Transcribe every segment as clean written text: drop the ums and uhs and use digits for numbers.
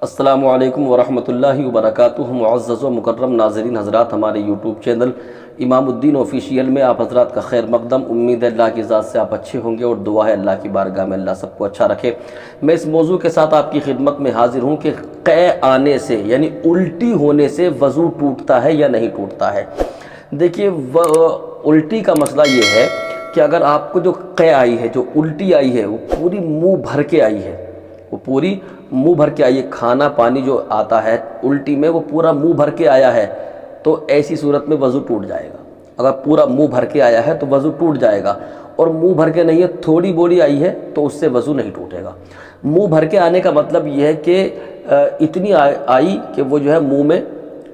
السلام علیکم ورحمۃ اللہ وبرکاتہ۔ معزز و مکرم ناظرین حضرات، ہمارے یوٹیوب چینل امام الدین آفیشیل میں آپ حضرات کا خیر مقدم۔ امید ہے اللہ کی ذات سے آپ اچھے ہوں گے اور دعا ہے اللہ کی بارگاہ میں اللہ سب کو اچھا رکھے۔ میں اس موضوع کے ساتھ آپ کی خدمت میں حاضر ہوں کہ قے آنے سے یعنی الٹی ہونے سے وضو ٹوٹتا ہے یا نہیں ٹوٹتا ہے۔ دیکھیے، الٹی کا مسئلہ یہ ہے کہ اگر آپ کو جو قے آئی ہے، جو الٹی آئی ہے، وہ پوری منہ بھر کے آئی ہے، وہ پوری منہ بھر کے آئی ہے، کھانا پانی جو آتا ہے الٹی میں وہ پورا منہ بھر کے آیا ہے، تو ایسی صورت میں وضو ٹوٹ جائے گا۔ اگر پورا منہ بھر کے آیا ہے تو وضو ٹوٹ جائے گا، اور منہ بھر کے نہیں ہے، تھوڑی بولی آئی ہے تو اس سے وضو نہیں ٹوٹے گا۔ منہ بھر کے آنے کا مطلب یہ ہے کہ اتنی آئی کہ وہ جو ہے منہ میں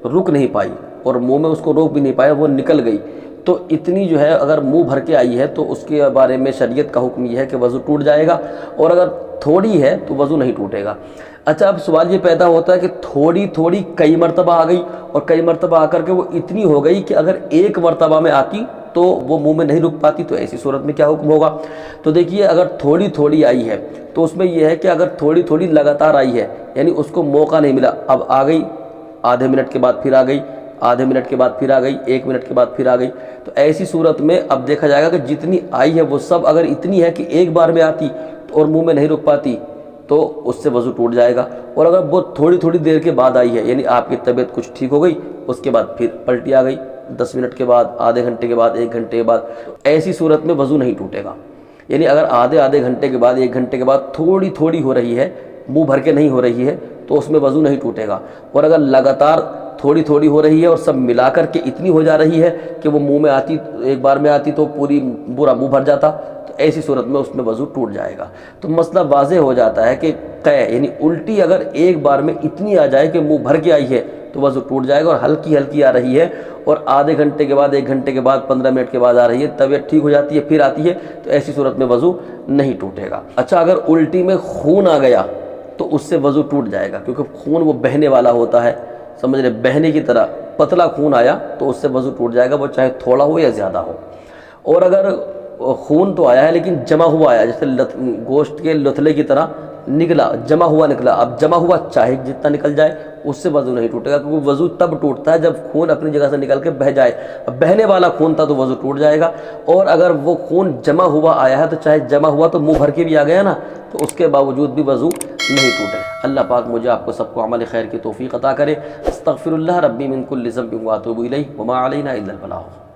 رک نہیں پائی، اور منہ میں اس کو روک بھی نہیں پایا، وہ نکل گئی، تو اتنی جو ہے اگر منہ بھر کے آئی ہے تو اس کے بارے میں شریعت کا حکم یہ ہے کہ وضو ٹوٹ جائے گا، اور اگر تھوڑی ہے تو وضو نہیں ٹوٹے گا۔ اچھا، اب سوال یہ پیدا ہوتا ہے کہ تھوڑی تھوڑی کئی مرتبہ آ گئی، اور کئی مرتبہ آ کر کے وہ اتنی ہو گئی کہ اگر ایک مرتبہ میں آتی تو وہ منہ میں نہیں رک پاتی، تو ایسی صورت میں کیا حکم ہوگا؟ تو دیکھیے، اگر تھوڑی تھوڑی آئی ہے تو اس میں یہ ہے کہ اگر تھوڑی تھوڑی لگاتار آئی ہے، یعنی اس کو موقع نہیں ملا، اب آ گئی، آدھے منٹ کے بعد پھر آ گئی، آدھے منٹ کے بعد پھر آ گئی، ایک منٹ کے بعد پھر آ گئی، تو ایسی صورت میں اب دیکھا جائے گا کہ جتنی آئی ہے وہ سب اگر اتنی ہے کہ ایک بار میں آتی اور منہ میں نہیں رک پاتی تو اس سے وضو ٹوٹ جائے گا۔ اور اگر وہ تھوڑی تھوڑی دیر کے بعد آئی ہے، یعنی آپ کی طبیعت کچھ ٹھیک ہو گئی، اس کے بعد پھر پلٹی آ گئی، 10 منٹ کے بعد، آدھے گھنٹے کے بعد، 1 گھنٹے کے بعد، ایسی صورت میں وضو نہیں ٹوٹے گا۔ یعنی اگر آدھے گھنٹے کے بعد، 1 گھنٹے کے بعد تھوڑی تھوڑی ہو رہی ہے، منہ بھر کے نہیں ہو رہی ہے، تو اس میں وضو نہیں ٹوٹے گا۔ اور اگر لگاتار تھوڑی تھوڑی ہو رہی ہے اور سب ملا کر کے اتنی ہو جا رہی ہے کہ وہ منہ میں آتی، ایک بار میں آتی تو پورا منہ بھر جاتا، تو ایسی صورت میں اس میں وضو ٹوٹ جائے گا۔ تو مسئلہ واضح ہو جاتا ہے کہ قے یعنی الٹی اگر ایک بار میں اتنی آ جائے کہ منہ بھر کے آئی ہے تو وضو ٹوٹ جائے گا، اور ہلکی ہلکی آ رہی ہے اور آدھے گھنٹے کے بعد، 1 گھنٹے کے بعد، 15 منٹ کے بعد آ رہی ہے، طبیعت ٹھیک ہو جاتی ہے پھر آتی ہے، تو ایسی صورت میں وضو نہیں ٹوٹے گا۔ اچھا، اگر الٹی میں خون آ گیا تو اس سے وضو ٹوٹ جائے گا، کیونکہ خون وہ بہنے والا ہوتا ہے، سمجھ رہے، بہنے کی طرح پتلا خون آیا تو اس سے وضو ٹوٹ جائے گا، وہ چاہے تھوڑا ہو یا زیادہ ہو۔ اور اگر خون تو آیا ہے لیکن جمع ہوا آیا، جیسے گوشت کے لتھڑے کی طرح نکلا، جمع ہوا نکلا، اب جمع ہوا چاہے جتنا نکل جائے اس سے وضو نہیں ٹوٹے گا، کیونکہ وضو تب ٹوٹتا ہے جب خون اپنی جگہ سے نکل کے بہہ جائے۔ اب بہنے والا خون تھا تو وضو ٹوٹ جائے گا، اور اگر وہ خون جمع ہوا آیا ہے تو چاہے جمع ہوا تو منہ بھر کے بھی آ گیا نا، تو اس کے باوجود بھی وضو نہیں ٹوٹے۔ اللہ پاک مجھے آپ کو سب کو عمل خیر کی توفیق عطا کرے۔ استغفر اللہ ربی من کل ذنب واتوب الیہ وما علینا الا البلاغ۔